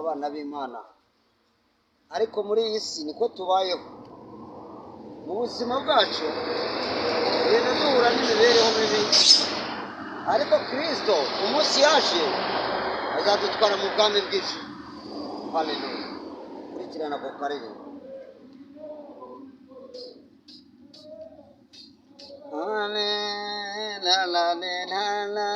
abana b'Imana, ariko muri iyi si niko tubayeho. Mu buzima bwacu tugenda duhura n'imibereho mibi, ariko Kristo umunsi yaje azadutwara mu bwami bw'ijuru. Haleluya. Kurikirana ako karirimbo. La la la la la la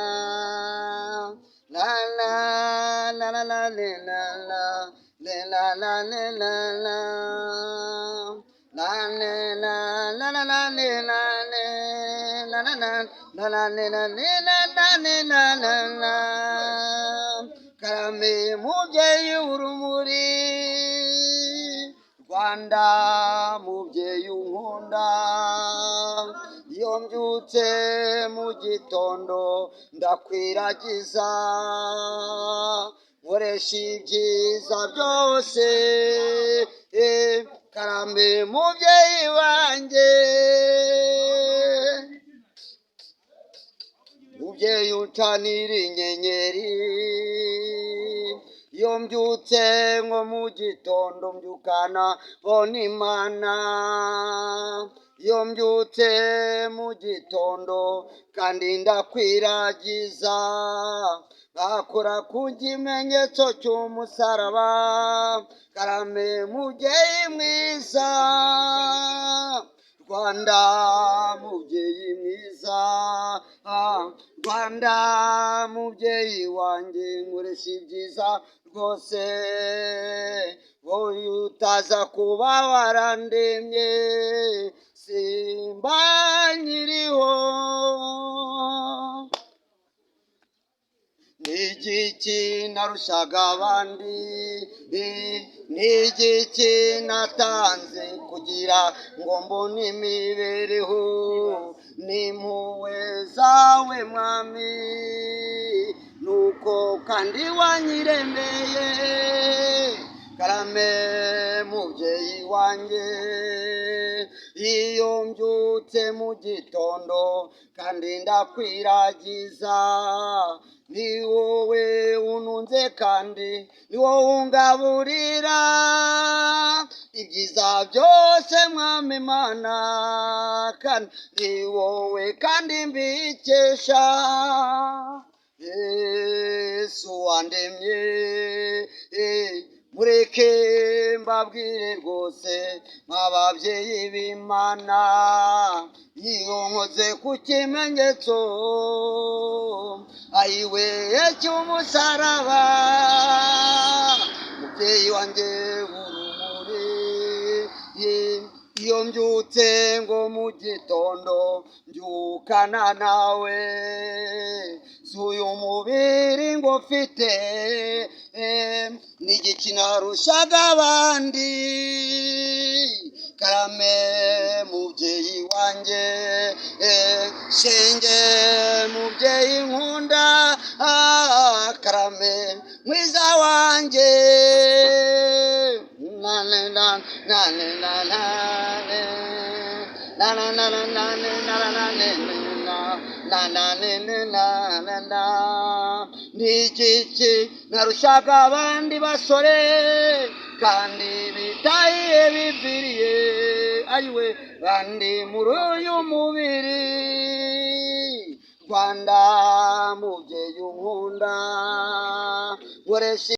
la la la la la la la. Karame mubyeyi w'urumuri, Rwanda mubyeyi unkunda, iyo mbyutse mu gitondo ndakwiragiza, nkoresha ibyiza byose. Karame mubyeyi wanjye, mubyeyi ucanira inyenyeri, iyo mbyutse nko mu gitondo mbyukana bona Imana, iyo mbyutse mu gitondo kandi ndakwiragiza, ngakora ku kimenyetso cy'umusaraba. Karame mubyeyi mwiza, Rwanda mubyeyi mwiza, Rwanda mubyeyi wanjye, nkoresha ibyiza rwose, wowe utaza kuba warandemye simba nkiriho. N'igiki narushaga abandi, n'igiki natanze kugira ngo mbone imibereho, n'impuhwe zawe mwami, nuko kandi wanyiremeye. Karame mubyeyi wanjye, iyo mbyutse mu gitondo kandi ndakwiragiza, ni wowe ununze kandi ni wowe ungaburira ibyiza byose mwami Mana, kandi ni wowe kandi mbikesha. Yesu wandemye, mureke mbabwire rwose nk'ababyeyi b'Imana, iyo nkoze ku kimenyetso ayiwe cy'umusaraba, mubyeyi wanjye w'urumuri, iyo mbyutse ngo mu gitondo mbyukana nawe, z'uyu mubiri ngo mfite, n'igiki narushaga abandi. Karame mubyeyi wanjye, shenge mubyeyi nkunda, karame mwiza wanjye, n'igiki narushaga abandi basore kandi bitahiye biviriye, ayiwe bandi muri uyu mubiri. Rwanda mubyeyi unkunda, nkoresha